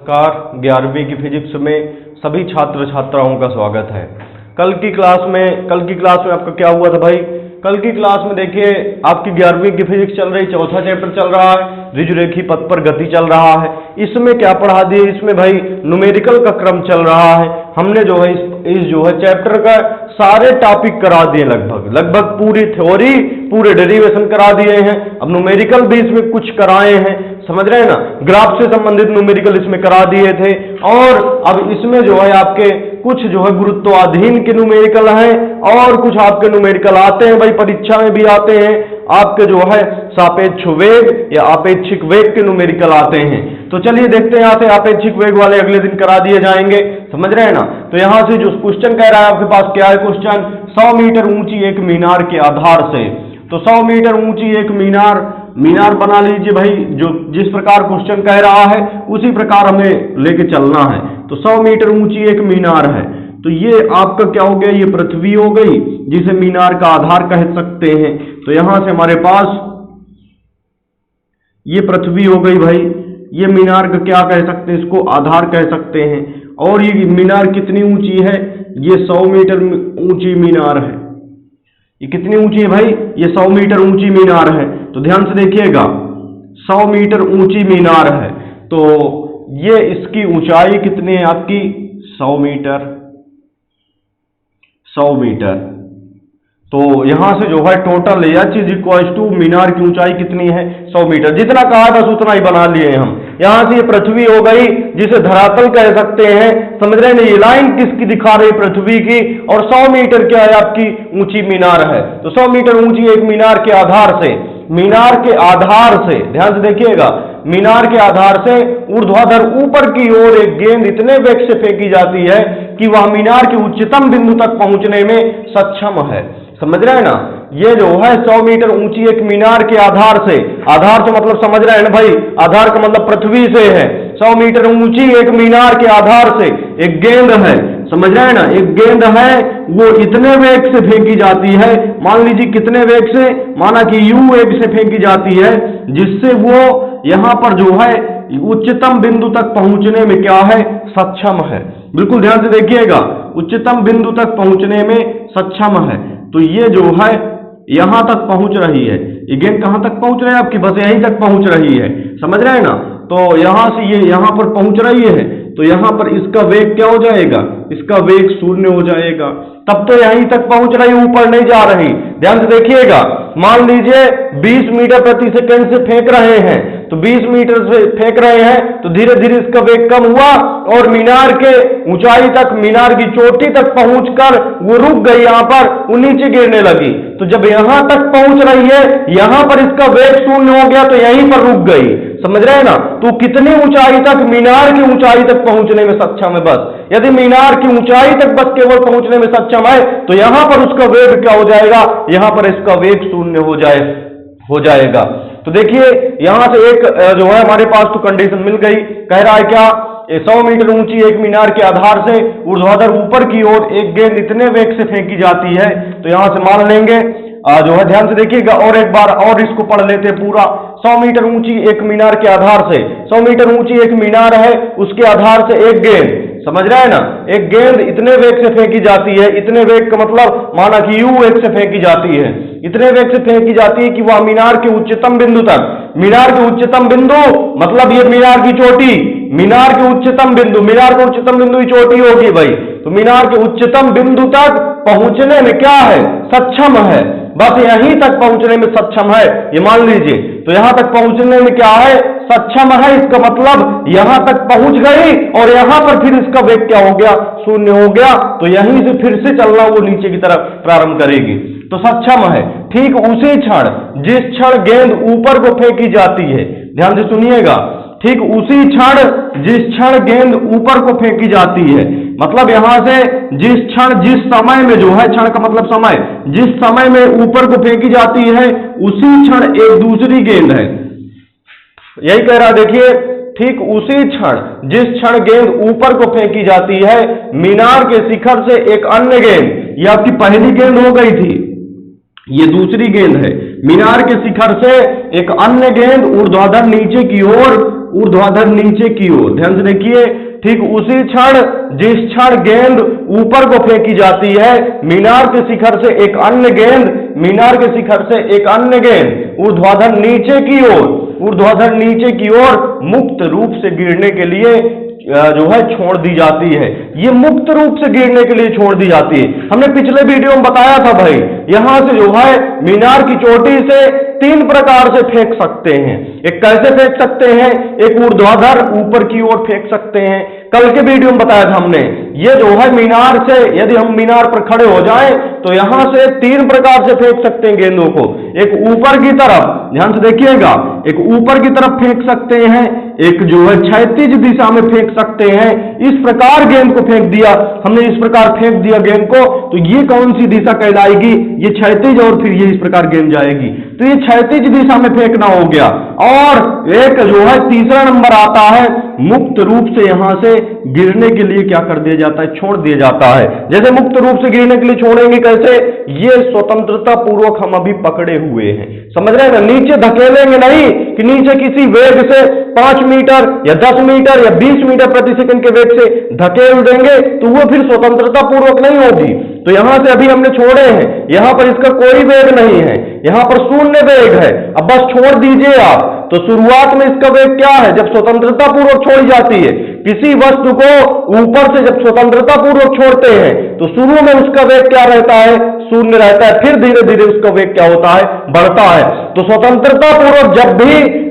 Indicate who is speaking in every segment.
Speaker 1: नमस्कार। 11वीं की फिजिक्स में सभी छात्र छात्राओं का स्वागत है। कल की क्लास में आपका क्या हुआ था भाई? कल की क्लास में देखिए आपकी 11वीं की फिजिक्स चल रही, चौथा चैप्टर चल रहा है, ऋजुरेखी पथ पर गति चल रहा है। इसमें क्या पढ़ा दिए? इसमें भाई न्यूमेरिकल का क्रम चल रहा है। हमने जो है इस जो है चैप्टर का सारे टॉपिक करा दिए, लगभग पूरी थ्योरी, पूरे डेरिवेशन करा दिए हैं। अब न्यूमेरिकल भी इसमें कुछ कराए हैं, समझ रहे हैं ना। ग्राफ से संबंधित न्यूमेरिकल इसमें करा दिए थे, और अब इसमें जो है आपके कुछ जो है गुरुत्वाधीन के न्यूमेरिकल हैं, और कुछ आपके न्यूमेरिकल आते हैं भाई, परीक्षा में भी आते हैं आपके जो है सापेक्ष वेग या आपेक्षिक वेग के न्यूमेरिकल आते हैं। तो चलिए देखते हैं, यहाँ से आपेक्षिक वेग वाले अगले दिन करा दिए जाएंगे, समझ रहे हैं ना। तो यहाँ से जो क्वेश्चन कह रहा है आपके पास, क्या है क्वेश्चन? 100 मीटर ऊंची एक मीनार के आधार से, तो 100 मीटर ऊंची एक मीनार बना लीजिए भाई। जो जिस प्रकार क्वेश्चन कह रहा है उसी प्रकार हमें लेके चलना है। तो 100 मीटर ऊंची एक मीनार है, तो ये आपका क्या हो गया? ये पृथ्वी हो गई, जिसे मीनार का आधार कह सकते हैं। तो यहां से हमारे पास ये पृथ्वी हो गई भाई, ये मीनार का क्या कह सकते हैं? इसको आधार कह सकते हैं। और ये मीनार कितनी ऊंची है? ये 100 मीटर ऊंची मीनार है। ये कितनी ऊंची है भाई? ये 100 मीटर ऊंची मीनार है। तो ध्यान से देखिएगा, 100 मीटर ऊंची मीनार है, तो ये इसकी ऊंचाई कितनी है आपकी? 100 मीटर। तो यहां से जो है total h is equal to मीनार की ऊंचाई कितनी है? 100 मीटर। जितना कहा है बस उतना ही बना लिए हम। यहां से ये पृथ्वी हो गई, जिसे धरातल कह सकते हैं, समझ रहे हैं। ये लाइन किसकी दिखा रही? पृथ्वी की। और 100 मीटर क्या है आपकी? ऊंची मीनार है। तो 100 मीटर ऊंची एक मीनार के आधार से ध्यान से देखिएगा, मीनार के आधार से ऊर्ध्वाधर ऊपर की ओर एक गेंद इतने वेग से फेंकी जाती है कि वह मीनार के उच्चतम बिंदु तक पहुंचने में सक्षम है, समझ रहे हैं ना। ये जो है 100 मीटर ऊंची एक मीनार के आधार से मतलब समझ रहे हैं ना भाई, आधार का मतलब पृथ्वी से है। 100 मीटर ऊंची एक मीनार के आधार से एक गेंद है, समझ रहे हैं ना। एक गेंद है, वो इतने वेग से फेंकी जाती है, मान लीजिए कितने वेग से, माना कि u वेग से फेंकी जाती है, जिससे वो यहां पर जो है उच्चतम बिंदु तक पहुंचने में क्या है? सक्षम है। बिल्कुल ध्यान से देखिएगा, उच्चतम बिंदु तक पहुंचने में सक्षम है। तो ये जो है यहां तक पहुंच रही है। ये गेंद कहां तक पहुंच रही है आपकी? बस यहीं तक पहुंच रही है, समझ रहे हैं ना। तो यहां से ये यहां पर पहुंच रही है, तो यहां पर इसका वेग क्या हो जाएगा? इसका वेग 0 हो जाएगा। तब तो यहीं तक पहुंच रही, ऊपर नहीं जा रही। ध्यान से देखिएगा, मान लीजिए 20 मीटर प्रति सेकंड से फेंक रहे हैं, तो 20 मीटर से फेंक रहे हैं, तो धीरे धीरे इसका वेग कम हुआ और मीनार के ऊंचाई तक, मीनार की चोटी तक पहुंचकर वो रुक गई, यहां पर वो नीचे गिरने लगी। तो जब यहां तक पहुंच रही है, यहां पर इसका वेग 0 हो गया, तो यहीं पर रुक गई, समझ रहे हैं ना। तो कितनी ऊंचाई तक? मीनार की ऊंचाई तक पहुंचने में सक्षम है बस। यदि मीनार की ऊंचाई तक बस केवल पहुंचने में सक्षम है, तो यहां पर उसका वेग क्या हो जाएगा? यहां पर इसका वेग 0 हो जाएगा। तो देखिए यहां से एक जो है हमारे पास तो कंडीशन मिल गई। कह रहा है क्या? 100 मीटर ऊंची एक मीनार के आधार से ऊर्ध्वाधर ऊपर की ओर एक गेंद इतने वेग से फेंकी जाती है। तो यहां से मान लेंगे जो है, ध्यान से देखिएगा, और एक बार और इसको पढ़ लेते हैं पूरा। 100 मीटर ऊंची एक मीनार के आधार से, 100 मीटर ऊंची एक मीनार है, उसके आधार से एक गेंद, समझ रहे हैं ना, एक गेंद इतने वेग से फेंकी जाती है। इतने वेग का मतलब माना कि u वेग से फेंकी जाती है, इतने वेग से फेंकी जाती है कि वह मीनार के उच्चतम बिंदु तक, मीनार के उच्चतम बिंदु मतलब ये मीनार की चोटी, मीनार के उच्चतम बिंदु की चोटी होगी भाई। तो मीनार के उच्चतम बिंदु तक पहुंचने में क्या है? सक्षम है। बस यहीं तक पहुंचने में सक्षम है, ये मान लीजिए। तो यहां तक पहुंचने में क्या है? सक्षम है। इसका मतलब यहां तक पहुंच गई, और यहां पर फिर इसका वेग क्या हो गया? 0 हो गया। तो यहीं से फिर से चलना वो नीचे की तरफ प्रारंभ करेगी, तो सक्षम है। ठीक उसी क्षण जिस क्षण गेंद ऊपर को फेंकी जाती है, ध्यान से सुनिएगा, ठीक उसी क्षण जिस क्षण गेंद ऊपर को फेंकी जाती है, मतलब यहां से जिस क्षण, जिस समय में जो है, क्षण का मतलब समय, जिस समय में ऊपर को फेंकी जाती है, उसी क्षण एक दूसरी गेंद है। यही कह रहा, देखिए, ठीक उसी क्षण जिस क्षण गेंद ऊपर को फेंकी जाती है, मीनार के शिखर से एक अन्य गेंद, ये आपकी पहली गेंद हो गई थी, ये दूसरी गेंद है। मीनार के शिखर से एक अन्य गेंद ऊर्ध्वाधर नीचे की ओर ऊर्ध्वाधर नीचे की ओर। ध्यान से देखिए, ठीक उसी क्षण जिस क्षण गेंद ऊपर को फेंकी जाती है, मीनार के शिखर से एक अन्य गेंद, मीनार के शिखर से एक अन्य गेंद ऊर्ध्वाधर नीचे की ओर, ऊर्ध्वाधर नीचे की ओर मुक्त रूप से गिरने के लिए जो है छोड़ दी जाती है। ये मुक्त रूप से गिरने के लिए छोड़ दी जाती है। हमने पिछले वीडियो में बताया था भाई, यहां से जो है मीनार की चोटी से 3 प्रकार से फेंक सकते हैं। एक कैसे फेंक सकते हैं, एक ऊर्ध्वाधर ऊपर की ओर फेंक सकते हैं। कल के वीडियो में बताया था हमने, ये जो है मीनार से, यदि हम मीनार पर खड़े हो जाएं तो यहां से 3 प्रकार से फेंक सकते हैं गेंदों को। एक ऊपर की तरफ, ध्यान से देखिएगा, एक ऊपर की तरफ फेंक सकते हैं, एक जो है क्षैतिज दिशा में फेंक सकते हैं। इस प्रकार गेंद को फेंक दिया हमने, इस प्रकार फेंक दिया गेंद को, तो ये कौन सी दिशा कहलाएगी, ये क्षैतिज, और फिर ये इस प्रकार गेंद जाएगी, तो ये क्षैतिज दिशा में फेंकना हो गया। और एक जो है तीसरा नंबर आता है, मुक्त रूप से यहां से गिरने के लिए क्या कर दिया जाता है, छोड़ दिया जाता है। जैसे मुक्त रूप से गिरने के लिए छोड़ेंगे कैसे, ये स्वतंत्रता पूर्वक हम अभी पकड़े हुए हैं, समझ रहे हैं ना, नीचे धकेलेंगे नहीं कि नीचे किसी वेग से 5 मीटर या 10 मीटर या 20 मीटर प्रति सेकंड के वेग से धकेल देंगे तो वो फिर स्वतंत्रता पूर्वक नहीं होगी। तो यहां से अभी हमने छोड़े हैं, यहां पर इसका कोई वेग नहीं है, यहां पर शून्य वेग है, अब बस छोड़ दीजिए आप। तो शुरुआत में इसका वेग क्या है, जब स्वतंत्रता पूर्वक छोड़ी जाती है किसी वस्तु को ऊपर से, जब स्वतंत्रता पूर्वक छोड़ते हैं तो शुरू में उसका वेग क्या रहता है, शून्य रहता है, फिर धीरे धीरे उसका वेग क्या होता है, बढ़ता है। तो स्वतंत्रता पूर्वक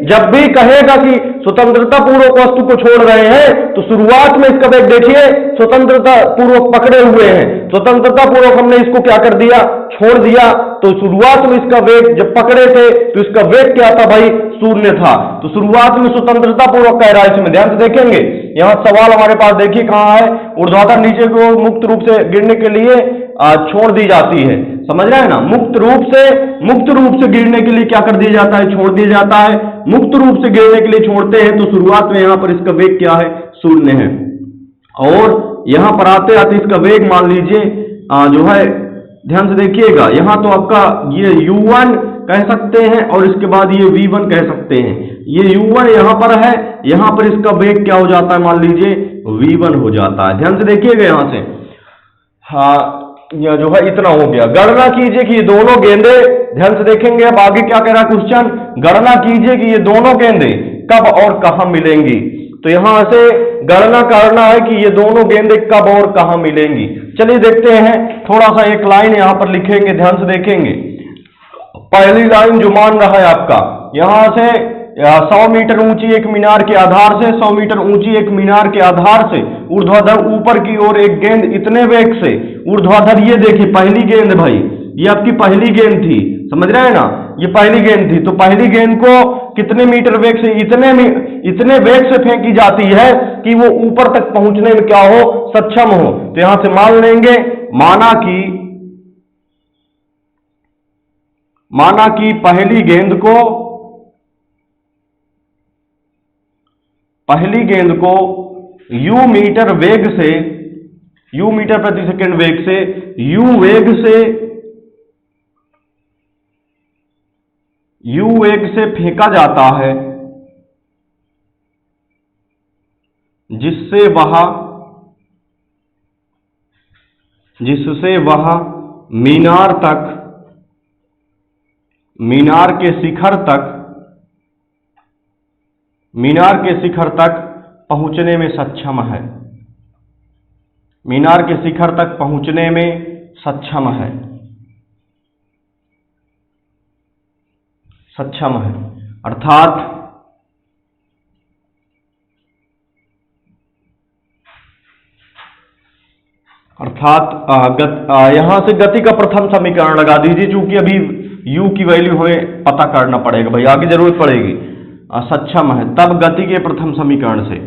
Speaker 1: जब भी कहेगा कि स्वतंत्रता पूर्वक वस्तु को छोड़ रहे हैं, तो शुरुआत में इसका वेग देखिए, स्वतंत्रता पूर्वक पकड़े हुए हैं, स्वतंत्रता पूर्वक हमने इसको क्या कर दिया, छोड़ दिया। तो शुरुआत में इसका वेग जब पकड़े थे तो इसका वेग क्या था भाई, शून्य था। तो शुरुआत में स्वतंत्रता पूर्वक कह रहा है, इसमें ध्यान से देखेंगे, यहां सवाल हमारे पास देखिए कहां है, ऊर्ध्वाधर नीचे को मुक्त रूप से गिरने के लिए छोड़ दी जाती है, समझ रहे हैं ना, मुक्त रूप से गिरने के लिए क्या कर दिया जाता है, छोड़ दिया जाता है। मुक्त रूप से गिरने के लिए छोड़ते हैं तो शुरुआत में यहां पर इसका वेग क्या है, शून्य है, और यहां पर आते आते इसका वेग मान लीजिए जो है, ध्यान से देखिएगा, यहां तो आपका ये u1 कह सकते हैं और इसके बाद ये v1 कह सकते हैं। ये u1 यहां पर है, यहां पर इसका वेग क्या हो जाता है, मान लीजिए v1 हो जाता है। ध्यान से देखिएगा यहां से, हाँ यह जो है इतना हो गया। गणना कीजिए कि ये दोनों गेंदे, ध्यान से देखेंगे अब आगे क्या कह रहा है क्वेश्चन, गणना कीजिए कि ये दोनों गेंदे कब और कहां मिलेंगी। तो यहां से गणना करना है कि ये दोनों गेंदे कब और कहां मिलेंगी। चलिए देखते हैं, थोड़ा सा एक लाइन यहां पर लिखेंगे, ध्यान से देखेंगे। पहली लाइन जो मान रहा है आपका, यहां से 100 मीटर ऊंची एक मीनार के आधार से, 100 मीटर ऊंची एक मीनार के आधार से ऊर्ध्वाधर ऊपर की ओर एक गेंद इतने वेग से ऊर्ध्वाधर, ये देखिए पहली गेंद भाई, ये आपकी पहली गेंद थी, समझ रहे हैं ना, ये पहली गेंद थी। तो पहली गेंद को कितने मीटर वेग से, इतने वेग से फेंकी जाती है कि वो ऊपर तक पहुंचने में क्या हो, सक्षम हो। तो यहां से मान लेंगे, माना कि पहली गेंद को u मीटर वेग से, u मीटर प्रति सेकंड वेग से, u वेग से फेंका जाता है, जिससे वह मीनार के शिखर तक पहुंचने में सक्षम है, मीनार के शिखर तक पहुंचने में सक्षम है। अर्थात यहां से गति का प्रथम समीकरण लगा दीजिए, चूंकि अभी u की वैल्यू हमें पता करना पड़ेगा भाई, आगे जरूरत पड़ेगी। सक्षम है, तब गति के प्रथम समीकरण से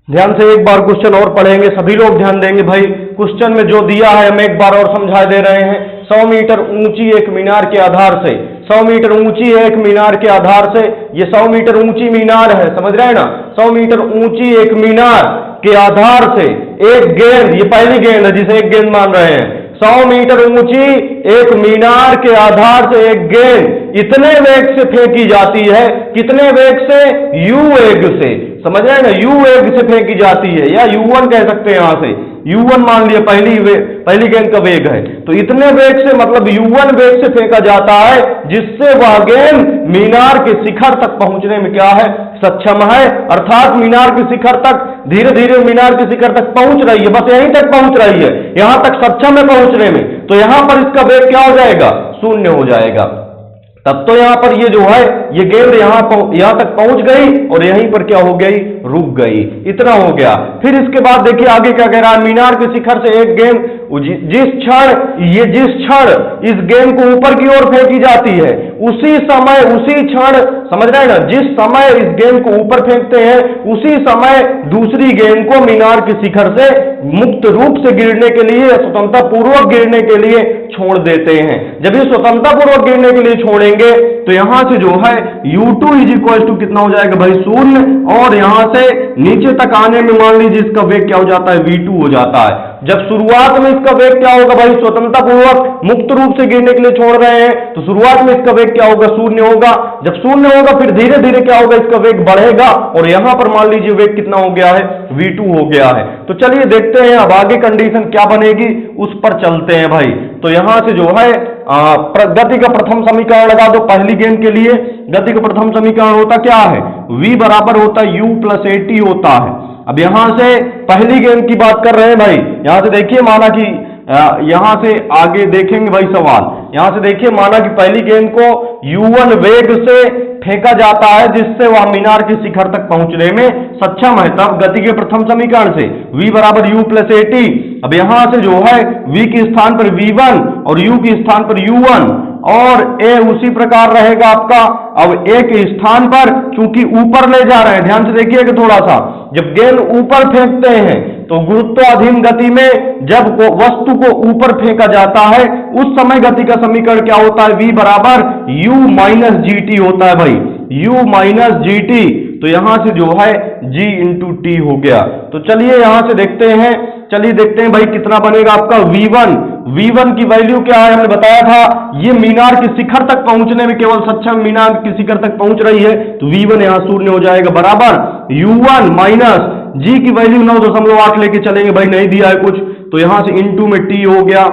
Speaker 1: ध्यान से एक बार क्वेश्चन और पढ़ेंगे, सभी लोग ध्यान देंगे भाई। क्वेश्चन में जो दिया है हम एक बार और समझा दे रहे हैं। 100 मीटर ऊंची एक मीनार के आधार से 100 मीटर ऊंची है एक मीनार के आधार से, ये 100 मीटर ऊंची मीनार है, समझ रहे हैं ना, 100 मीटर ऊंची एक मीनार के आधार से एक गेंद, ये पहली गेंद है जिसे एक गेंद मान रहे हैं, 100 मीटर ऊंची एक मीनार के आधार से एक गेंद इतने वेग से फेंकी जाती है, कितने वेग से, u वेग से, समझ रहे हैं ना, u वेग से फेंकी जाती है, या u1 कह सकते हैं, यहां से u1 मान लिया, पहली गेंद का वेग है, तो इतने वेग से मतलब u1 वेग से फेंका जाता है जिससे वह गेंद मीनार के शिखर तक पहुंचने में क्या है, सक्षम है, अर्थात मीनार के शिखर तक धीरे धीरे मीनार के शिखर तक पहुंच रही है, बस यहीं तक पहुंच रही है, यहां तक सक्षम है पहुंचने में, तो यहां पर इसका वेग क्या हो जाएगा, शून्य हो जाएगा। तब तो यहां पर ये जो है ये गेंद यहां तक पहुंच गई और यहीं पर क्या हो गई, रुक गई, इतना हो गया। फिर इसके बाद देखिए आगे क्या कह रहा है, मीनार के शिखर से एक गेंद जिस क्षण इस गेंद को ऊपर की ओर फेंकी जाती है उसी समय, उसी क्षण, समझ रहे हैं ना, जिस समय इस गेंद को ऊपर फेंकते हैं उसी समय दूसरी गेंद को मीनार के शिखर से मुक्त रूप से गिरने के लिए, स्वतंत्रता पूर्वक गिरने के लिए छोड़ देते हैं। जब ये स्वतंत्रता पूर्वक गिरने के लिए छोड़ेंगे तो यहां से जो है u2 इज इक्वल टू कितना हो जाएगा भाई, 0, और यहां से नीचे तक आने में मान लीजिए इसका वेग क्या हो जाता है, v2 हो जाता है। जब शुरुआत में इसका वेग क्या होगा भाई, स्वतंत्रता पूर्वक मुक्त रूप से गिरने के लिए छोड़ रहे हैं तो शुरुआत में इसका वेग क्या होगा, 0 होगा। जब 0 होगा फिर धीरे धीरे क्या होगा, इसका वेग बढ़ेगा और यहां पर मान लीजिए वेग कितना हो गया है, v2 हो गया है। तो चलिए देखते हैं अब आगे कंडीशन क्या बनेगी, उस पर चलते हैं भाई। तो यहां से जो है गति का प्रथम समीकरण लगा दो पहली गेंद के लिए। गति का प्रथम समीकरण होता क्या है, v बराबर होता है u प्लस at होता है। अब यहां से पहली गेंद की बात कर रहे हैं भाई, यहां से देखिए माना कि यहां से आगे देखेंगे भाई सवाल, यहां से देखिए माना कि पहली गेंद को u1 वेग से फेंका जाता है जिससे वह मीनार के शिखर तक पहुंचने में सक्षम है। तब गति के प्रथम समीकरण से v बराबर u प्लस at। अब यहां से जो है v के स्थान पर v1 और u के स्थान पर u1 और a उसी प्रकार रहेगा आपका। अब a के स्थान पर चूंकि ऊपर ले जा रहे हैं, ध्यान से देखिएगा थोड़ा सा, जब गेंद ऊपर फेंकते हैं तो गुरुत्वाधीन गति में जब वस्तु को ऊपर फेंका जाता है उस समय गति का समीकरण क्या होता है, v बराबर u माइनस जी टी होता है भाई, u माइनस जी टी। तो यहां से जो है g इंटू टी हो गया। तो चलिए यहां से देखते हैं, चलिए देखते हैं भाई कितना बनेगा आपका v1 की वैल्यू क्या है, हमने बताया था ये मीनार के शिखर तक पहुंचने में केवल सक्षम, मीनार के शिखर तक पहुंच रही है, तो v1 यहां 0 हो जाएगा बराबर u1 माइनस g की वैल्यू 9.8 लेके चलेंगे भाई, नहीं दिया है कुछ, तो यहां से इंटू में t हो गया,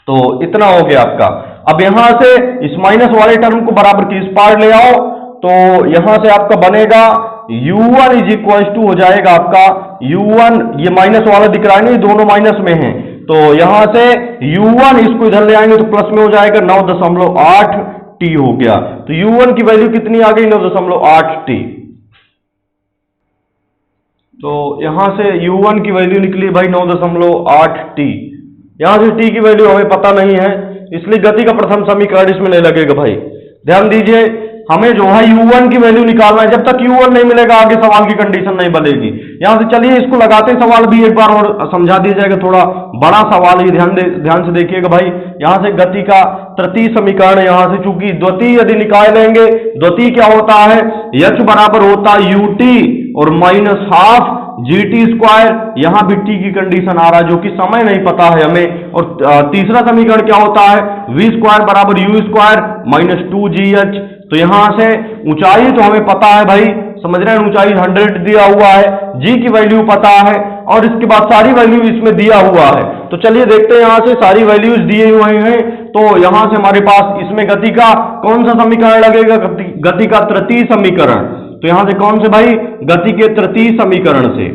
Speaker 1: तो इतना हो गया आपका। अब यहां से इस माइनस वाले टर्म को बराबर की इस पार ले आओ, तो यहां से आपका बनेगा u1 इज इक्वल टू हो जाएगा आपका u1, ये माइनस वाला दिख रहा है नहीं, दोनों माइनस में हैं, तो यहां से u1 इसको इधर ले आएंगे तो प्लस में हो जाएगा 9.8 t हो गया। तो u1 की वैल्यू कितनी आ गई, 9.8 t। तो यहां से u1 की वैल्यू निकली भाई 9.8 t। यहां से t की वैल्यू हमें पता नहीं है, इसलिए गति का प्रथम समीकरण इसमें नहीं लगेगा भाई। ध्यान दीजिए हमें जो है u1 की वैल्यू निकालना है, जब तक u1 नहीं मिलेगा आगे सवाल की कंडीशन नहीं बनेगी। यहां से चलिए इसको लगाते सवाल भी एक बार और समझा दिया जाएगा, थोड़ा बड़ा सवाल है, ध्यान से देखिएगा भाई। यहां से गति का तृतीय समीकरण, यहां से चूंकि द्वितीय यदि निकाल लेंगे, द्वितीय क्या होता है, h बराबर होता है ut और माइनस हाफ GT स्क्वायर, यहां भी t की कंडीशन आ रहा है जो कि समय नहीं पता है हमें। और तीसरा समीकरण क्या होता है, v स्क्वायर बराबर u स्क्वायर माइनस 2gh। तो यहां से ऊंचाई तो हमें पता है भाई, समझ रहे हैं, ऊंचाई 100 दिया हुआ है, g की वैल्यू पता है और इसके बाद सारी वैल्यू इसमें दिया हुआ है। तो चलिए देखते हैं, यहां से सारी वैल्यूज दिए हुए हैं, तो यहां से हमारे पास इसमें गति का कौन सा समीकरण लगेगा, गति का तृतीय समीकरण। तो यहां से कौन से भाई, गति के तृतीय समीकरण से,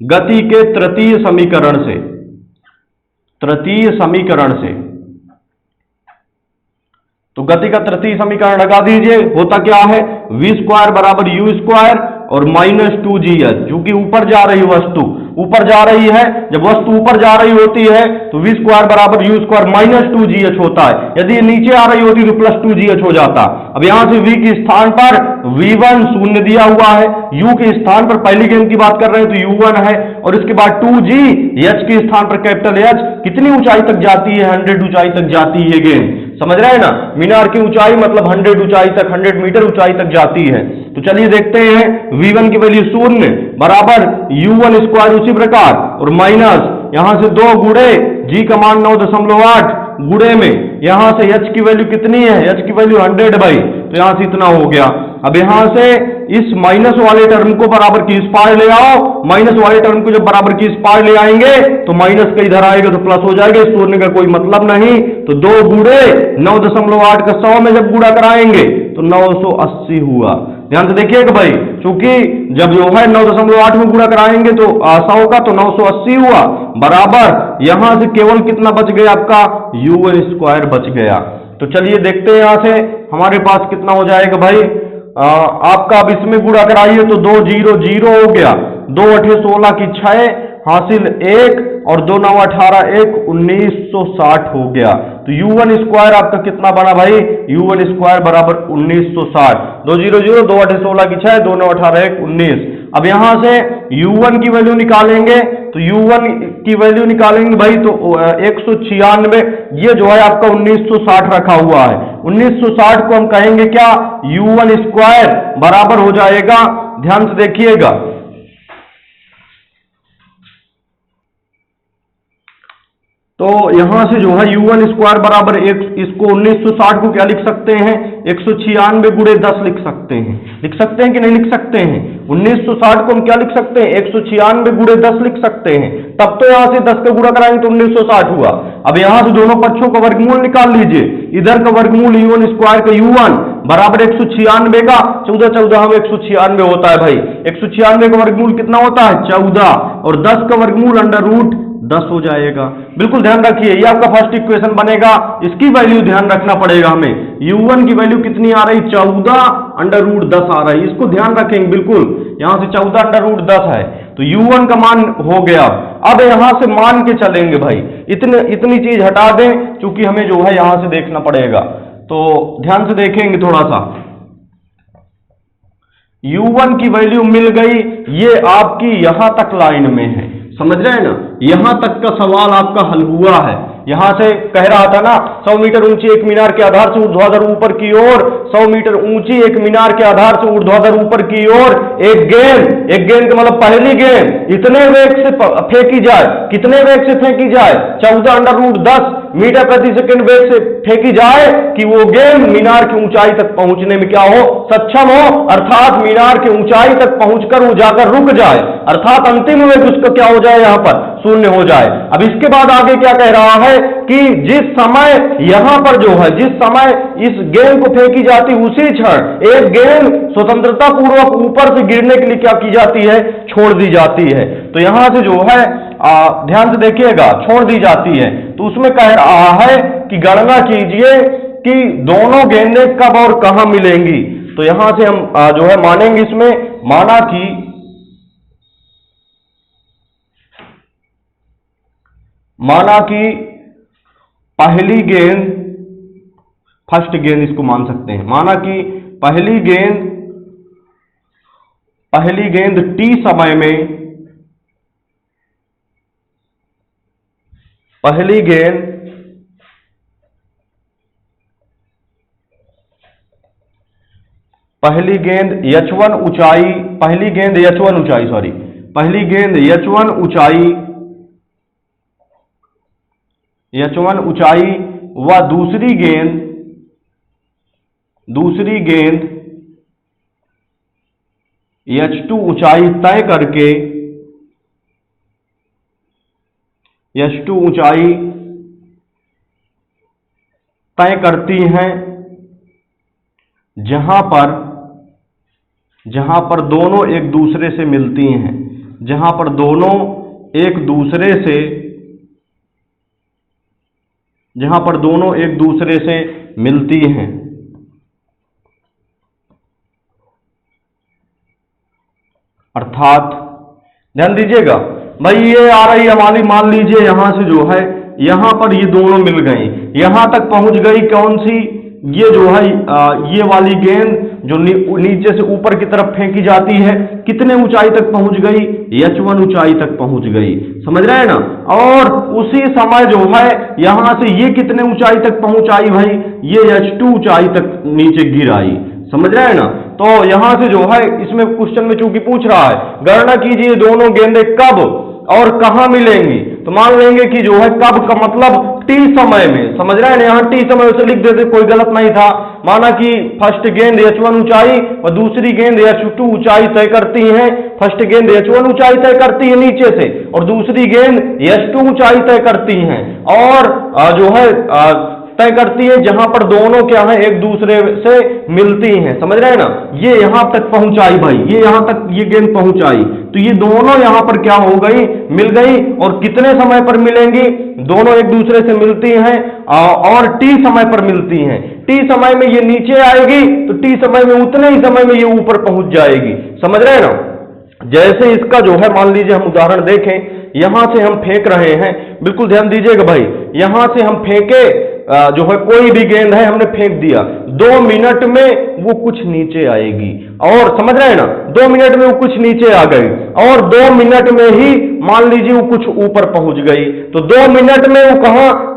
Speaker 1: गति के तृतीय समीकरण से, तृतीय समीकरण से। तो गति का तृतीय समीकरण लगा दीजिए, होता क्या है, v स्क्वायर बराबर u स्क्वायर और माइनस 2gh, चूंकि ऊपर जा रही वस्तु ऊपर जा रही है, जब वस्तु ऊपर जा रही होती है तो v स्क्वायर बराबर u स्क्वायर माइनस 2gh होता है, यदि ये नीचे आ रही होती तो प्लस 2gh हो जाता। अब यहां से v के स्थान पर v1 0 दिया हुआ है, u के स्थान पर पहली गेंद की बात कर रहे हैं तो u1 है, और इसके बाद 2g, h के स्थान पर कैपिटल H, कितनी ऊंचाई तक जाती है, 100 ऊंचाई तक जाती है गेंद, समझ रहे हैं ना, मीनार की ऊंचाई मतलब 100 ऊंचाई तक, 100 मीटर ऊंचाई तक जाती है। तो चलिए देखते हैं, V1 की वैल्यू 0 बराबर U1 स्क्वायर, उसी प्रकार और माइनस यहां से 2 गुणे G का मान 9.8 गुणे में यहां से H की वैल्यू कितनी है, H की वैल्यू 100 भाई, तो यहां से इतना हो गया। अब यहां से इस माइनस वाले टर्म को बराबर की इस पार ले आओ, माइनस वाले टर्म को जब बराबर की इस पार ले आएंगे तो माइनस का इधर आएगा तो प्लस हो जाएगा, इस तोड़ने का कोई मतलब नहीं। तो 2 गुणे 9.8 का 100 में जब गुणा कराएंगे तो 980 हुआ। ध्यान से देखिएगा भाई, क्योंकि जब जो है 9.8 में गुणा कराएंगे तो 100 का तो 980 हुआ, बराबर यहां से केवल कितना बच गया आपका U1 स्क्वायर बच गया। तो चलिए देखते हैं यहां से हमारे पास कितना हो जाएगा भाई। आपका अब इसमें गुणा कराइए तो 2 0 0 हो गया, 2 8 16 की 6 हासिल 1 और 2 9 18 1 1960 हो गया। तो U1 स्क्वायर आपका कितना बना भाई, U1 स्क्वायर बराबर 1960। 2 0 0 2 8 16 की 6 2 9 18 1 19। अब यहां से U1 की वैल्यू निकालेंगे तो U1 की वैल्यू निकालेंगे भाई तो 196, ये जो है आपका 1960 रखा हुआ है। 1960 को हम कहेंगे क्या, U1 स्क्वायर बराबर हो जाएगा, ध्यान से देखिएगा, तो यहां से जो है U1 स्क्वायर बराबर एक, इसको 1960 को क्या लिख सकते हैं, 196 गुणे 10 लिख सकते हैं। लिख सकते हैं कि नहीं लिख सकते हैं, 1960 को हम क्या लिख सकते हैं, 196 गुणे 10 लिख सकते हैं। तब तो यहां से 10 का गुणा कराएंगे तो 1960 हुआ। अब यहां से दोनों पक्षों का वर्गमूल निकाल लीजिए, इधर का वर्गमूल U1 स्क्वायर का U1 बराबर 196 का 14 14 हम 196 होता है भाई, 196 का वर्गमूल कितना होता है 14 और 10 का वर्गमूल अंडर रूट 10 हो जाएगा। बिल्कुल ध्यान रखिए, ये आपका फर्स्ट इक्वेशन बनेगा, इसकी वैल्यू ध्यान रखना पड़ेगा हमें। U1 की वैल्यू कितनी आ रही, 14 अंडर रूट 10 आ रही है, इसको ध्यान रखेंगे बिल्कुल, यहां से 14 अंडर रूट 10 है तो U1 का मान हो गया। अब यहां से मान के चलेंगे भाई, इतनी चीज हटा दें क्योंकि हमें जो है यहां से देखना पड़ेगा, तो ध्यान से देखेंगे थोड़ा सा। U1 की वैल्यू मिल गई, ये आपकी यहां तक लाइन में है, समझ रहे हैं ना, यहां तक का सवाल आपका हल हुआ है। यहां से कह रहा था ना 100 मीटर ऊंची एक मीनार के आधार से ऊर्ध्वाधर ऊपर की ओर, 100 मीटर ऊंची एक मीनार के आधार से ऊर्ध्वाधर ऊपर की ओर एक गेंद का मतलब पहली गेंद इतने वेग से फेंकी जाए, कितने वेग से फेंकी जाए, 14 अंडर रूट 10 मीटर प्रति सेकंड वेग से फेंकी जाए कि वो गेंद मीनार की ऊंचाई तक पहुंचने में क्या हो, सक्षम हो, अर्थात मीनार की ऊंचाई तक पहुंचकर वो जाकर रुक जाए, अर्थात अंतिम वेग उसका क्या हो जाए, यहां पर 0 हो जाए। अब इसके बाद आगे क्या कह रहा है कि जिस समय यहां पर जो है, जिस समय इस गेंद को फेंकी जाती उसी क्षण एक गेंद स्वतंत्रता पूर्वक ऊपर से गिरने के लिए क्या की जाती है, छोड़ दी जाती है। तो यहां से जो है ध्यान से देखिएगा, छोड़ दी जाती है। तो उसमें कह रहा है कि गणना कीजिए कि दोनों गेंदें कब और कहां मिलेंगी। तो यहां से हम जो है मानेंगे, इसमें माना कि पहली गेंद, फर्स्ट गेंद इसको मान सकते हैं, माना कि पहली गेंद T समय में, पहली गेंद H1 ऊंचाई, पहली गेंद H1 ऊंचाई व दूसरी गेंद H2 ऊंचाई तय करके, H2 ऊंचाई तय करती हैं जहां पर दोनों एक दूसरे से मिलती हैं, जहां पर दोनों एक दूसरे से मिलती हैं। अर्थात ध्यान दीजिएगा भाई, ये आ रही हमारी, मान लीजिए यहां से जो है, यहां पर ये दोनों मिल गई, यहां तक पहुंच गई कौन सी, ये जो है ये वाली गेंद जो नीचे से ऊपर की तरफ फेंकी जाती है कितने ऊंचाई तक पहुंच गई, h1 ऊंचाई तक पहुंच गई, समझ रहे हैं ना। और उसी समय जो है यहां से ये कितने ऊंचाई तक पहुंच आई भाई, ये h2 ऊंचाई तक नीचे गिर आई, समझ रहे हैं ना। तो यहां से जो है इसमें क्वेश्चन में चूंकि पूछ रहा है गणना कीजिए दोनों गेंदें कब और कहां मिलेंगी, तो मान लेंगे कि जो है कब का मतलब टी समय में, समझ रहे हैं ना। यहाँ टी समय से लिख देते कोई गलत नहीं था। माना कि फर्स्ट गेंद h1 ऊंचाई और दूसरी गेंद h2 ऊंचाई तय करती है। फर्स्ट गेंद h1 ऊंचाई तय करती है नीचे से और दूसरी गेंद h2 ऊंचाई तय करती है और जो है तय करती है जहां पर दोनों क्या है एक दूसरे से मिलती हैं, समझ रहे हैं ना। ये यहां तक पहुंचाई भाई, ये यहां तक ये गेंद पहुंचाई, तो ये दोनों यहां पर क्या हो गई, मिल गई। और कितने समय पर मिलेंगी, दोनों एक दूसरे से मिलती हैं और टी समय पर मिलती हैं। टी समय में ये नीचे आएगी तो टी समय में उतने ही समय में ये ऊपर पहुंच जाएगी, समझ रहे हैं ना। जैसे इसका जो है मान लीजिए हम उदाहरण देखें, यहां से हम फेंक रहे हैं, बिल्कुल ध्यान दीजिएगा भाई, यहां से हम फेंके जो है कोई भी गेंद है हमने फेंक दिया, 2 मिनट में वो कुछ नीचे आएगी और समझ रहे हैं ना, 2 मिनट में वो कुछ नीचे आ गई और 2 मिनट में ही मान लीजिए वो कुछ ऊपर पहुंच गई। तो 2 मिनट में वो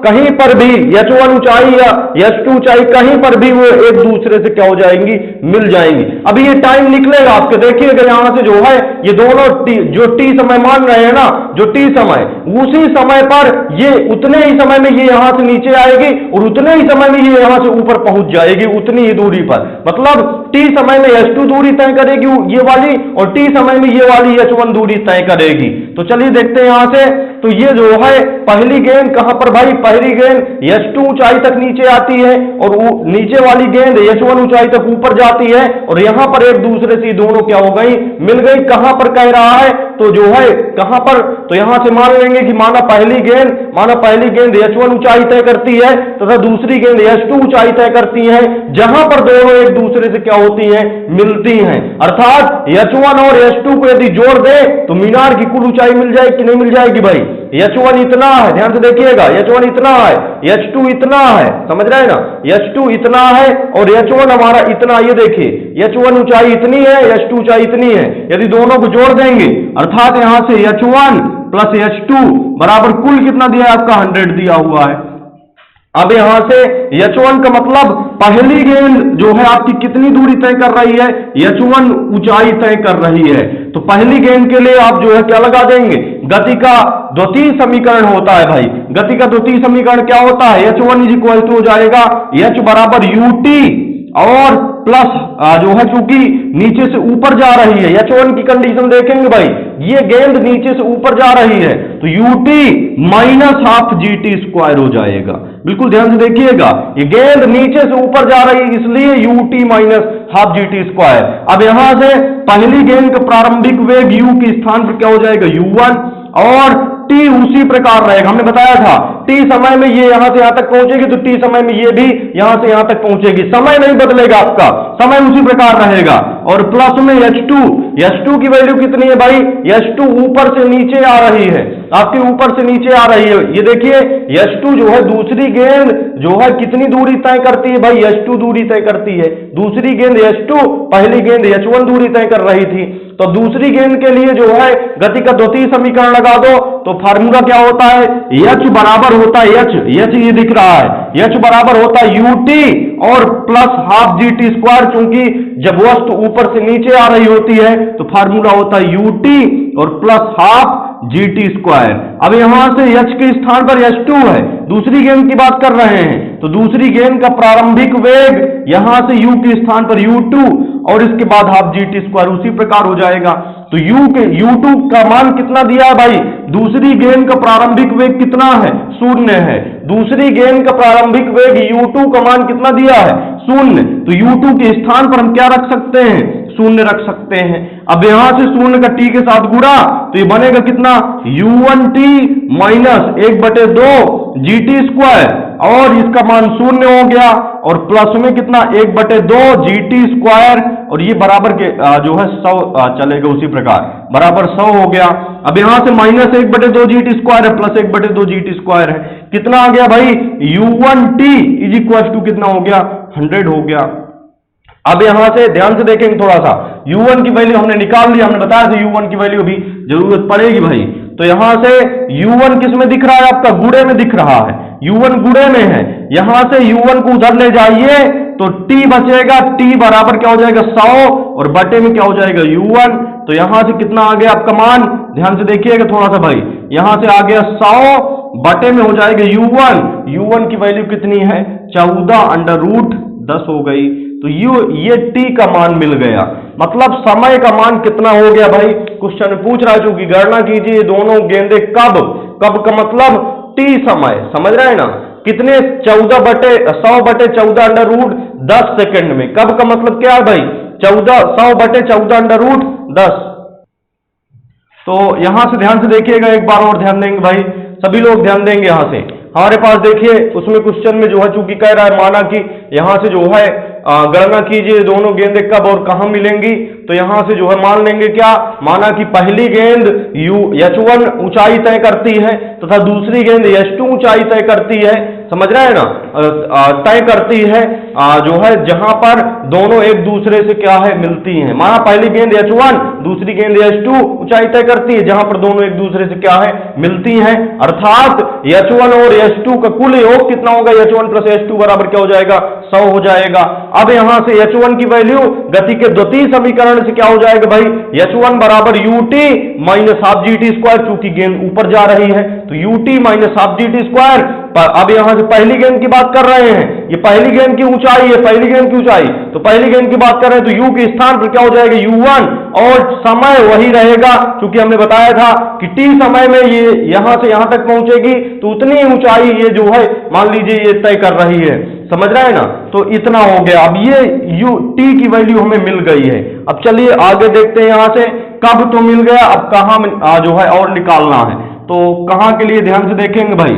Speaker 1: कहीं पर भी h1 ऊंचाई या h2 ऊंचाई कहीं पर भी वो एक दूसरे से क्या हो जाएंगी, मिल जाएंगी। अभी ये टाइम निकलेगा आपके, देखिएगा यहां से जो है ये दोनों जो टी समय मान रहे हैं ना, जो टी समय, उसी समय पर ये उतने ही समय में ये यहां से नीचे आएगी और उतने ही समय में ये यहां से ऊपर पहुंच जाएगी उतनी ही दूरी पर। मतलब टी समय में h2 दूरी तय करेगी ये वाली और टी समय में ये वाली h1 दूरी तय करेगी। तो चलिए देखते हैं यहां से। तो ये जो है पहली गेंद कहां पर भाई, पहली गेंद h2 ऊंचाई तक नीचे आती है और नीचे वाली गेंद h1 ऊंचाई तक ऊपर जाती है और यहां पर एक दूसरे से दोनों क्या हो गई, मिल गई। कहां पर कह रहा है, तो जो है कहां पर, तो यहां से मान लेंगे कि माना पहली गेंद h1 ऊंचाई तय करती है तथा दूसरी गेंद h2 ऊंचाई तय करती है, जहां पर दोनों एक दूसरे से क्या होती हैं, मिलती हैं। अर्थात h1 और h2 को यदि जोड़ दे तो मीनार की कुल ऊंचाई मिल जाएगी कि नहीं मिल जाएगी भाई। h1 इतना है, ध्यान से देखिएगा, h1 इतना है, h2 इतना है, समझ रहे हैं ना, h2 इतना है और h1 हमारा इतना, ये देखिए h1 ऊंचाई इतनी है, h2 ऊंचाई इतनी है। यदि दोनों को जोड़ देंगे अर्थात यहां से h1 प्लस h2 बराबर कुल कितना दिया है आपका, 100 दिया हुआ है। अब यहां से h1 का मतलब पहली गेंद जो है आपकी कितनी दूरी तय कर रही है, h1 ऊंचाई तय कर रही है। तो पहली गेंद के लिए आप जो है क्या लगा देंगे, गति का द्वितीय समीकरण होता है भाई। गति का द्वितीय समीकरण क्या होता है, h1 इज इक्वल टू हो जाएगा h बराबर ut और प्लस जो है चूंकि नीचे से ऊपर जा रही है, h1 की कंडीशन देखेंगे भाई, ये गेंद नीचे से ऊपर जा रही है तो ut minus half GT square हो जाएगा। बिल्कुल ध्यान से देखिएगा, ये गेंद नीचे से ऊपर जा रही है इसलिए ut minus half GT square. अब यहां से पहली गेंद का प्रारंभिक वेग u के स्थान पर क्या हो जाएगा, u1 और t उसी प्रकार रहेगा। हमने बताया था t समय में ये यहां से यहां तक पहुंचेगी तो t समय में ये भी यहां से यहां तक पहुंचेगी, समय नहीं बदलेगा आपका, समय उसी प्रकार रहेगा। और प्लस में h2 की वैल्यू कितनी है भाई, h2 ऊपर से नीचे आ रही है, आपके ऊपर से नीचे आ रही है। ये देखिए h2 जो है दूसरी गेंद जो है कितनी दूरी तय करती है भाई, h2 दूरी तय करती है। दूसरी गेंद h2, पहली गेंद h1 दूरी तय कर रही थी। तो दूसरी गेंद के लिए जो है गति का द्वितीय समीकरण लगा दो तो फार्मूला क्या होता है, h बराबर होता है h ये दिख रहा है, h बराबर होता है ut और प्लस हाफ GT स्क्वायर। चूंकि जब वस्तु ऊपर से नीचे आ रही होती है तो फार्मूला होता है ut और प्लस हाफ GT स्क्वायर। अब यहां से h के स्थान पर h2 है, दूसरी गेंद की बात कर रहे हैं तो दूसरी गेंद का प्रारंभिक वेग यहां से u के स्थान पर u2 और इसके बाद हाफ GT स्क्वायर उसी प्रकार हो जाएगा। तो u2 का मान कितना दिया है भाई, दूसरी गेंद का प्रारंभिक वेग कितना है, 0 है। दूसरी गेंद का प्रारंभिक वेग u2 का मान कितना दिया है, 0। तो u2 के स्थान पर हम क्या रख सकते हैं, 0 रख सकते हैं। अब यहां से 0 का t के साथ गुणा तो ये बनेगा कितना, u1t माइनस 1/2 GT स्क्वायर और इसका मान 0 हो गया और प्लस में कितना 1/2 GT स्क्वायर और ये बराबर के जो है 100 चलेगा उसी प्रकार बराबर 100 हो गया। अब यहां से माइनस 1/2 GT स्क्वायर है प्लस 1/2 GT स्क्वायर है, कितना आ गया भाई, u1t इज इक्वल टू कितना हो गया, 100 हो गया। अब यहां से ध्यान से देखेंगे थोड़ा सा, u1 की वैल्यू हमने निकाल ली, हमने बताया था u1 की वैल्यू भी जरूरत पड़ेगी भाई। तो यहां से u1 किस में दिख रहा है, आपका गुणे में दिख रहा है, u1 गुणे में है। यहां से u1 को उधर ले जाइए तो t बचेगा, t बराबर क्या हो जाएगा 100 और बटे में क्या हो जाएगा u1। तो यहां से कितना आ गया आपका मान, ध्यान से देखिएगा थोड़ा सा भाई, यहां से आ गया 100 बटे में हो जाएगा u1, u1 की वैल्यू कितनी है 14√10 हो गई। तो ये t का मान मिल गया, मतलब समय का मान कितना हो गया भाई, क्वेश्चन पूछ रहा है चूंकि गणना कीजिए दोनों गेंदे कब, कब का मतलब t समय, समझ रहे हैं ना, कितने 100/14 सेकंड में, कब का मतलब क्या है भाई 100/14 तो यहां से ध्यान से देखिएगा, एक बार और ध्यान देंगे भाई, सभी लोग ध्यान देंगे। यहां से हमारे पास देखिए उसमें क्वेश्चन में जो है चूंकि कह रहा है माना कि यहां से जो है गणना कीजिए दोनों गेंदें कब और कहां मिलेंगी। तो यहां से जो है मान लेंगे क्या, माना कि पहली गेंद H1 ऊंचाई तय करती है तथा दूसरी गेंद H2 ऊंचाई तय करती है, समझ रहे हैं ना, तय करती है जो है जहां पर दोनों एक दूसरे से क्या है मिलती हैं। माना पहली गेंद H1 दूसरी गेंद H2 ऊंचाई तय करती है जहां पर दोनों एक दूसरे से क्या है मिलती हैं, अर्थात H1 और H2 का कुल योग कितना होगा, H1 प्लस H2 बराबर क्या हो जाएगा 100 हो जाएगा। अब यहां से H1 की वैल्यू गति के द्वितीय समीकरण से क्या हो जाएगा भाई, H1 बराबर ut minus half gt square, चूंकि गेंद ऊपर जा रही है तो ut minus half gt square. अब यहां से पहली गेंद की बात कर रहे हैं, ये पहली गेंद की ऊंचाई है, पहली गेंद की ऊंचाई, तो पहली गेंद की बात कर रहे हैं तो u के स्थान पर क्या हो जाएगा u1 और समय वही रहेगा, क्योंकि हमने बताया था कि t समय में ये यहां से यहां तक पहुंचेगी तो उतनी ऊंचाई ये जो है मान लीजिए ये तय कर रही है, समझ रहे हैं ना। तो इतना हो गया, अब ये t की वैल्यू हमें मिल गई है। अब चलिए आगे देखते हैं, यहां से कब तो मिल गया, अब कहां जो है और निकालना है, तो कहां के लिए ध्यान से देखेंगे भाई,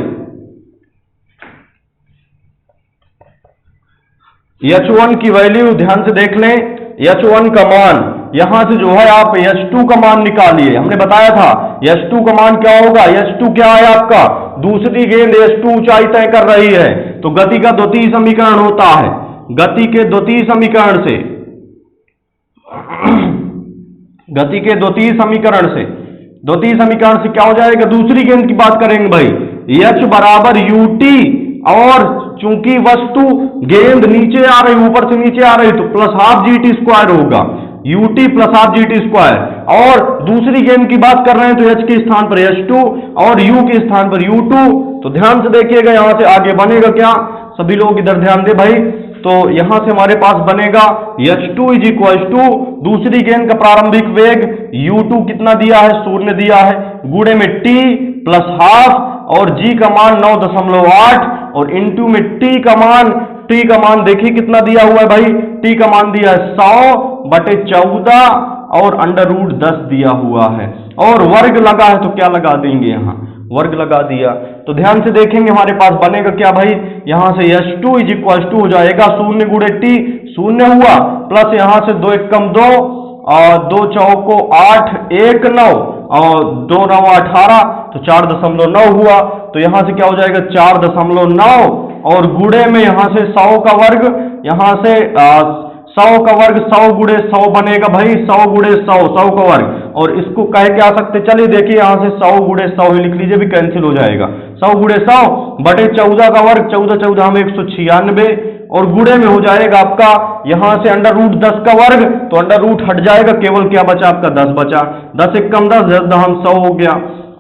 Speaker 1: H1 की वैल्यू ध्यान से देख लें, H1 का मान यहां से जो है आप H2 का मान निकालिए, हमने बताया था H2 का मान क्या होगा, H2 क्या है आपका, दूसरी गेंद H2 ऊंचाई तय कर रही है तो गति का द्वितीय समीकरण होता है, गति के द्वितीय समीकरण से गति के द्वितीय समीकरण से क्या हो जाएगा, दूसरी गेंद की बात करेंगे भाई, H बराबर ut और चूंकि वस्तु गेंद नीचे आ रही, ऊपर से नीचे आ रही तो प्लस हाफ gt स्क्वायर होगा, ut plus half gt square. और दूसरी गेंद की बात कर रहे हैं तो h के स्थान पर h2 और u के स्थान पर u2। तो ध्यान से देखिएगा यहां से आगे बनेगा क्या, सभी लोग इधर ध्यान दे भाई, तो यहां से हमारे पास बनेगा h2 इज इक्वल टू दूसरी गेंद का प्रारंभिक वेग u2 कितना दिया है 0 दिया है, गुणे में t प्लस हाफ और g का मान 9.8 और इनटू में t का मान देखिए कितना दिया हुआ है भाई, t का मान दिया है 100/14 और √10 दिया हुआ है, और वर्ग लगा है तो क्या लगा देंगे, यहाँ वर्ग लगा दिया। तो ध्यान से देखेंगे हमारे पास बनेगा क्या भाई, यहां से H2 इज इक्वल टू हो जाएगा 0 गुणे t, 0 हुआ प्लस यहां से 2 × 2 और 2 चौको 8 1 9 और 2 9 18 तो 4.9 हुआ। तो यहां से क्या हो जाएगा 4.9 और गुणे में यहां से 100 का वर्ग, यहां से 100 का वर्ग 100 गुणे 100 बनेगा भाई, 100 गुणे 100 का वर्ग, और इसको कह के आ सकते, चलिए देखिए यहां से 100 गुणे 100 ही लिख लीजिए, भी कैंसिल हो जाएगा, 100 गुणे 100 बटे 14 का वर्ग, 14 14 हम 196 और गुणे में हो जाएगा आपका यहां से √10 का वर्ग, तो √ हट जाएगा, केवल क्या बचा आपका 10 बचा, 10 × 10 10 हम 100 हो गया।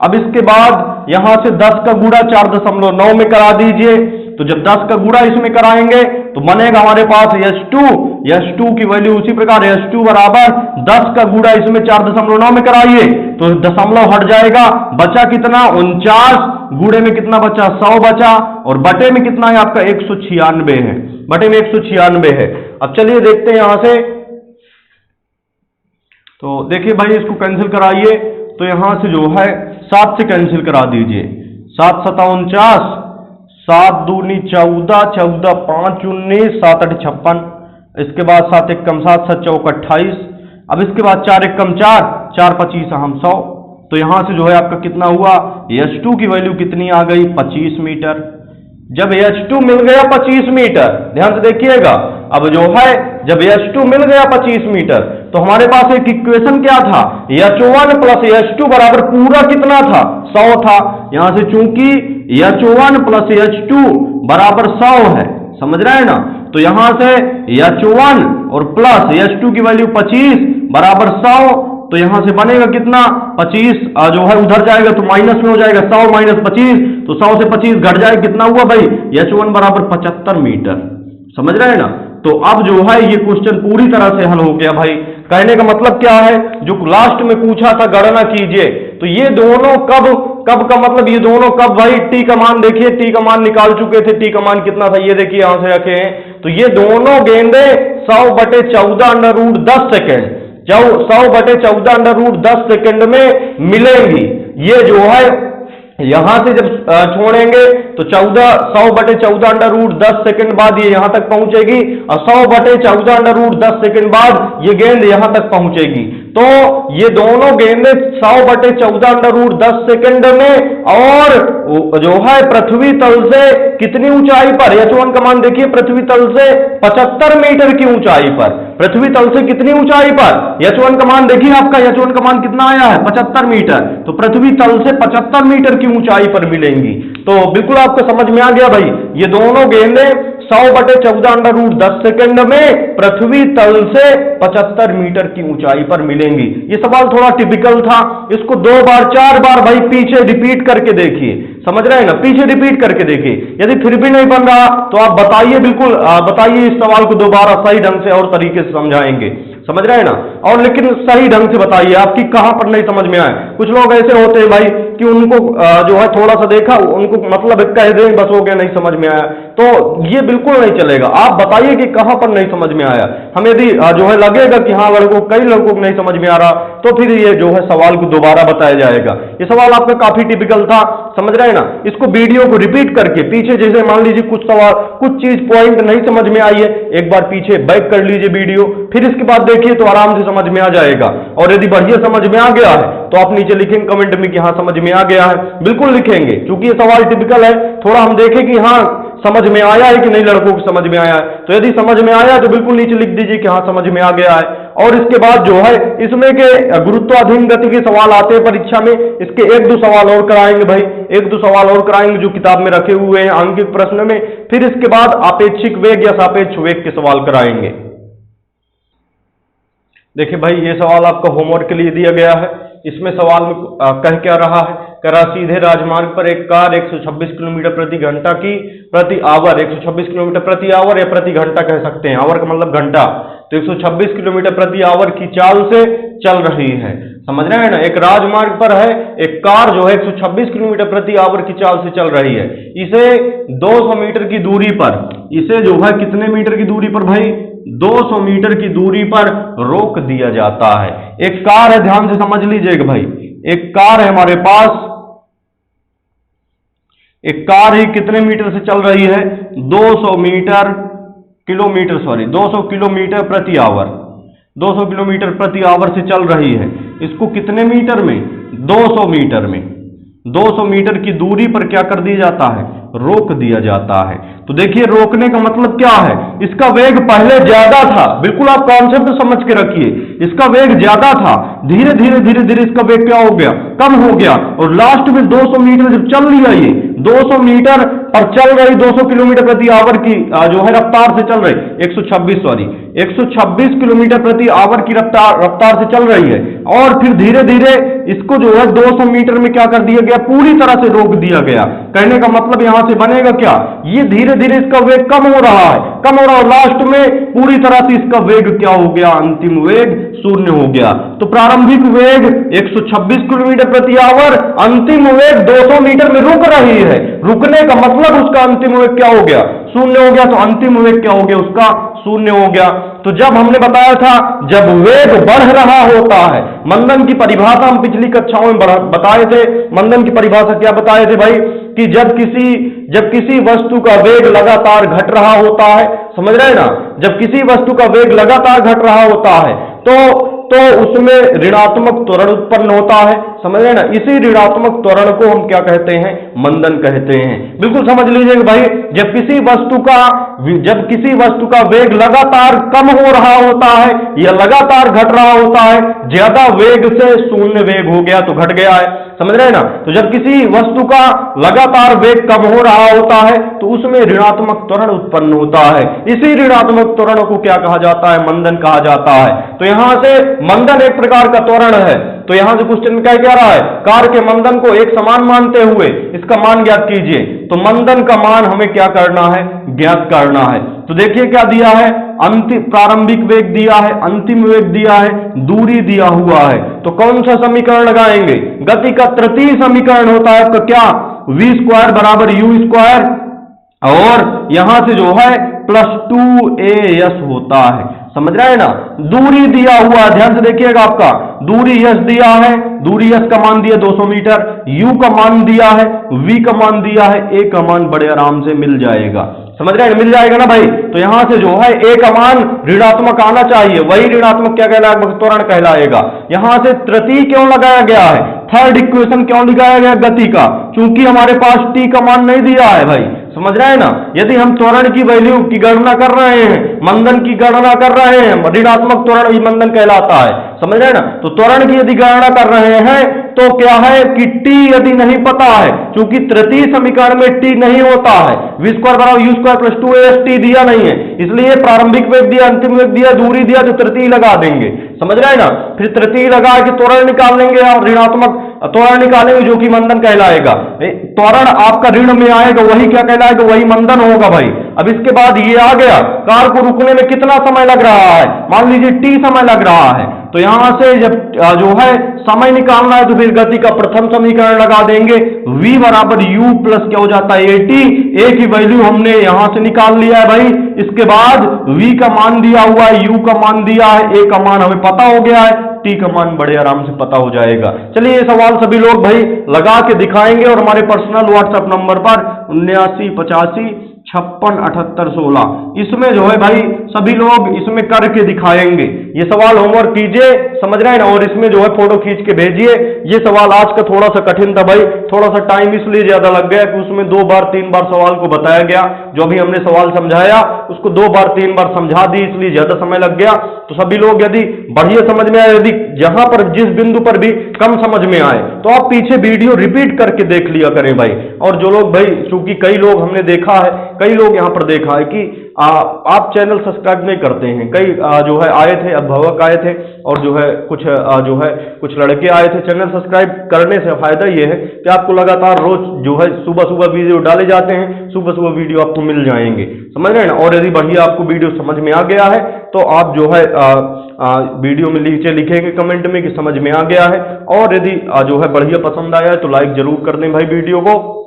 Speaker 1: अब इसके बाद यहां से 10 का गुणा 4.9 में करा दीजिए, तो जब 10 का गुणा इसमें कराएंगे तो बनेगा हमारे पास H2 की वैल्यू उसी प्रकार H2 बराबर 10 का गुणा इसमें 4.9 में कराइए तो दशमलव हट जाएगा, बचा कितना 49, गुणे में कितना बचा 100 बचा, और बटे में कितना है आपका 196 है, बटे में 196 है। अब चलिए देखते हैं यहां से, तो देखिए भाई इसको कैंसिल कराइए, तो यहां से जो है 7 से कैंसिल करा दीजिए, 7 × 7 49, 7 दूनी 14, 14 5 19, 7 8 56, इसके बाद 7 1 कम 7, 7 चौक 28, अब इसके बाद 4 1 कम 4, 4 25 हम 100। तो यहां से जो है आपका कितना हुआ H2 की वैल्यू कितनी आ गई? 25 मीटर। जब H2 मिल गया 25 मीटर, ध्यान से देखिएगा, अब जो है जब H2 मिल गया 25 मीटर तो हमारे पास एक इक्वेशन क्या था? H1 प्लस H2 बराबर पूरा कितना था? 100 था। यहां से चूंकि H1 प्लस H2 बराबर 100 है, समझ रहे हैं ना, तो यहां से H1 और प्लस H2 की वैल्यू 25 बराबर 100, तो यहां से बनेगा कितना? 25 जो है उधर जाएगा तो माइनस में हो जाएगा, 100 माइनस 25, तो 100 से 25 घट जाए, कितना हुआ भाई? H1 बराबर 75 मीटर। समझ रहे हैं ना? तो अब जो है ये क्वेश्चन पूरी तरह से हल हो गया भाई। कहने का मतलब क्या है, जो लास्ट में पूछा था गणना कीजिए, तो ये दोनों कब का मतलब ये दोनों कब भाई? टी का मान देखिए, टी का मान निकाल चुके थे, टी का मान कितना था ये देखिए, यहां से रखे हैं, तो ये दोनों गेंदे 100/14 अंडर रूट 10 सेकेंड, जब 100/14 अंडर रूट 10 सेकेंड में मिलेंगी। ये जो है यहां से जब छोड़ेंगे तो 100/14 अंडर रूट 10 सेकेंड बाद ये यहां तक पहुंचेगी, और 100/14 अंडर रूट 10 सेकेंड बाद ये गेंद यहां तक पहुंचेगी। तो ये दोनों गेंदें 100/14 अंडर रूट 10 सेकेंड में, और जो है पृथ्वी तल से कितनी ऊंचाई पर? H1 का मान देखिए, पृथ्वी तल से 75 मीटर की ऊंचाई पर, पृथ्वी तल से कितनी ऊंचाई पर? H1 का मान देखिए, आपका H1 का मान कितना आया है? 75 मीटर, तो पृथ्वी तल से 75 मीटर की ऊंचाई पर मिलेंगी। तो बिल्कुल आपको समझ में आ गया भाई, ये दोनों गेंदें 100/14 अंडर रूट 10 सेकेंड में पृथ्वी तल से 75 मीटर की ऊंचाई पर मिलेंगी। ये सवाल थोड़ा टिपिकल था, इसको 2 बार 4 बार भाई पीछे रिपीट करके देखिए, समझ रहे हैं ना, पीछे रिपीट करके देखिए। यदि फिर भी नहीं बन रहा तो आप बताइए, बिल्कुल बताइए, इस सवाल को दोबारा सही ढंग से और तरीके से समझाएंगे, समझ रहे हैं ना, और लेकिन सही ढंग से बताइए, आपकी कहां पर नहीं समझ में आए। कुछ लोग ऐसे होते हैं भाई कि उनको जो है थोड़ा सा देखा, उनको मतलब कह दें बस हो गया, नहीं समझ में आया, तो ये बिल्कुल नहीं चलेगा। आप बताइए कि कहां पर नहीं समझ में आया। हम यदि जो है लगेगा कि हाँ कई लड़कों को नहीं समझ में आ रहा, तो फिर ये जो है सवाल को दोबारा बताया जाएगा। ये सवाल आपका काफी टिपिकल था, समझ रहे हैं ना। इसको वीडियो को रिपीट करके पीछे, जैसे मान लीजिए कुछ सवाल, कुछ चीज पॉइंट नहीं समझ में आई है, एक बार पीछे बैक कर लीजिए वीडियो, फिर इसके बाद देखिए तो आराम से समझ में आ जाएगा। और यदि बढ़िया समझ में आ गया है तो आप नीचे लिखेंगे कमेंट में कि हाँ समझ में आ गया है, बिल्कुल लिखेंगे, क्योंकि ये सवाल टिपिकल है। थोड़ा हम देखें कि हाँ समझ में आया है कि नहीं, लड़कों को समझ में आया है, तो यदि समझ में आया तो बिल्कुल नीचे लिख दीजिए कि हाँ समझ में आ गया है। और इसके बाद जो है इसमें के गुरुत्वाधीन गति के सवाल आते हैं परीक्षा में, इसके 1-2 सवाल और कराएंगे भाई, 1-2 सवाल और कराएंगे जो किताब में रखे हुए हैं अंकित प्रश्न में। फिर इसके बाद आपेक्षिक वेग या सापेक्ष वेग के सवाल कराएंगे। देखिए भाई, ये सवाल आपका होमवर्क के लिए दिया गया है। इसमें सवाल में कह क्या रहा है, करा सीधे राजमार्ग पर एक कार 126 किलोमीटर प्रति घंटा की प्रति आवर, 126 किलोमीटर प्रति आवर या प्रति घंटा कह सकते हैं, आवर का मतलब घंटा, तो 126 किलोमीटर प्रति आवर की चाल से चल रही है। समझ रहे हैं ना, एक राजमार्ग पर है एक कार जो है 126 किलोमीटर प्रति आवर की चाल से चल रही है। इसे 200 मीटर की दूरी पर, इसे जो है कितने मीटर की दूरी पर भाई? 200 मीटर की दूरी पर रोक दिया जाता है। एक कार है, ध्यान से समझ लीजिएगा भाई, एक कार है हमारे पास, एक कार ही कितने मीटर से चल रही है? 200 किलोमीटर प्रति आवर, 200 किलोमीटर प्रति आवर से चल रही है। इसको कितने मीटर में? 200 मीटर में, 200 मीटर की दूरी पर क्या कर दिया जाता है? रोक दिया जाता है। तो देखिए रोकने का मतलब क्या है, इसका वेग पहले ज्यादा था, बिल्कुल आप कॉन्सेप्ट समझ के रखिए, इसका वेग ज्यादा था, धीरे धीरे इसका वेग क्या हो गया? कम हो गया, और लास्ट में 200 मीटर जब चल लिया, ये 200 मीटर पर चल रही, 200 किलोमीटर प्रति आवर की जो है रफ्तार से चल रही, 126 किलोमीटर प्रति आवर की रफ्तार से चल रही है, और फिर धीरे धीरे इसको जो है 200 मीटर में क्या कर दिया गया? पूरी तरह से रोक दिया गया। कहने का मतलब यहां से बनेगा क्या? ये धीरे धीरे इसका वेग कम हो रहा है, कम हो रहा है, लास्ट में पूरी तरह से इसका वेग क्या हो गया? अंतिम वेग 0 हो गया। तो प्रारंभिक वेग 126 किलोमीटर प्रति आवर, अंतिम वेग 200 मीटर में रुक रही है। रुकने का मतलब उसका अंतिम वेग क्या हो गया? 0 हो गया। तो अंतिम वेग क्या हो गया? उसका 0 हो गया। तो जब हमने बताया था, जब वेग बढ़ रहा होता है, मंदन की परिभाषा हम पिछली कक्षाओं में बताए थे। मंदन की परिभाषा क्या बताए थे भाई? कि जब किसी वस्तु का वेग लगातार घट रहा होता है, समझ रहे हैं ना, जब किसी वस्तु का वेग लगातार घट रहा होता है तो तो उसमें ऋणात्मक त्वरण उत्पन्न होता है। समझ रहे ना, इसी ऋणात्मक त्वरण को हम क्या कहते हैं, मंदन कहते हैं। बिल्कुल समझ लीजिए भाई, जब किसी वस्तु का वेग लगातार कम हो रहा होता है या लगातार घट रहा होता है, ज्यादा वेग से शून्य वेग हो गया तो घट गया है। समझ रहे ना, तो जब किसी वस्तु का लगातार वेग कम हो रहा होता है तो उसमें ऋणात्मक त्वरण उत्पन्न होता है। इसी ऋणात्मक त्वरण को क्या कहा जाता है, मंदन कहा जाता है। तो यहां से मंदन एक प्रकार का त्वरण है। तो यहां से क्वेश्चन क्या कह रहा है, कार्य के मंदन को एक समान मानते हुए इसका मान ज्ञात कीजिए। तो मंदन का मान हमें क्या करना है, ज्ञात करना है। तो देखिए क्या दिया है, अंतिम प्रारंभिक वेग दिया है, अंतिम वेग दिया है, दूरी दिया हुआ है। तो कौन सा समीकरण लगाएंगे, गति का तृतीय समीकरण होता है तो क्या, v स्क्वायर बराबर u स्क्वायर, और यहां से जो है +2as होता है। समझ रहे हैं ना, दूरी दिया हुआ, ध्यान से देखिएगा, आपका दूरी s दिया है, दूरी s का मान दिया 200 मीटर, u का मान दिया है, v का मान दिया है, a का मान बड़े आराम से मिल जाएगा। समझ रहे हैं, मिल जाएगा ना भाई। तो यहां से जो है a का मान ऋणात्मक आना चाहिए, वही ऋणात्मक क्या कहलाएगा, त्वरण कहलाएगा। यहां से तृतीय क्यों लगाया गया है, थर्ड इक्वेशन क्यों लगाया गया गति का, क्योंकि हमारे पास t का मान नहीं दिया है भाई। समझ रहे हैं ना, यदि हम त्वरण की वैल्यू की गणना कर रहे हैं, मंदन की गणना कर रहे हैं, ऋणात्मक त्वरण ही मंदन कहलाता है। समझ रहे हैं ना, तो त्वरण की यदि गणना कर रहे हैं तो क्या है कि t यदि नहीं पता है, क्योंकि तृतीय समीकरण में t नहीं होता है, v स्क्वायर बराबर u square plus 2as t दिया नहीं है, इसलिए प्रारंभिक वेग दिया, अंतिम वेग दिया, दूरी दिया, तो तृतीय लगा देंगे। समझ रहे हैं ना, फिर तृतीय लगा के त्वरण निकाल लेंगे और ऋणात्मक त्वरण निकालेंगे जो कि मंदन कहलाएगा। त्वरण आपका ऋण में आएगा, वही क्या कहलाएगा, वही मंदन होगा भाई। अब इसके बाद ये आ गया, कार को रुकने में कितना समय लग रहा है, मान लीजिए t समय लग रहा है। तो यहां से जब जो है समय निकालना है तो फिर गति का प्रथम समीकरण लगा देंगे, v बराबर u प्लस क्या हो जाता है at, a की वैल्यू हमने यहां से निकाल लिया है भाई। इसके बाद v का मान दिया हुआ है, u का मान दिया है, a का मान हमें पता हो गया है, t का मान बड़े आराम से पता हो जाएगा। चलिए ये सवाल सभी लोग भाई लगा के दिखाएंगे और हमारे पर्सनल व्हाट्सएप नंबर पर 7985567816 इसमें जो है भाई सभी लोग इसमें करके दिखाएंगे। ये सवाल होमवर्क कीजिए, समझ रहे हैं ना, और इसमें जो है फोटो खींच के भेजिए। ये सवाल आज का थोड़ा सा कठिन था भाई, थोड़ा सा टाइम इसलिए ज्यादा लग गया कि उसमें 2 बार 3 बार सवाल को बताया गया। जो भी हमने सवाल समझाया उसको 2 बार 3 बार समझा दी, इसलिए ज्यादा समय लग गया। तो सभी लोग यदि बढ़िया समझ में आए, यदि जहां पर जिस बिंदु पर भी कम समझ में आए तो आप पीछे वीडियो रिपीट करके देख लिया करें भाई। और जो लोग भाई, चूंकि कई लोग हमने देखा है, कई लोग यहाँ पर देखा है कि आप चैनल सब्सक्राइब नहीं करते हैं। कई जो है आए थे, अभिभावक आए थे, और जो है कुछ लड़के आए थे। चैनल सब्सक्राइब करने से फायदा ये है कि आपको लगातार रोज जो है सुबह सुबह वीडियो डाले जाते हैं, सुबह सुबह वीडियो आपको मिल जाएंगे। समझ रहे हैं ना, और यदि बढ़िया आपको वीडियो समझ में आ गया है तो आप जो है वीडियो में नीचे लिखेंगे कमेंट में कि समझ में आ गया है। और यदि जो है बढ़िया पसंद आया है तो लाइक जरूर कर दें भाई वीडियो को।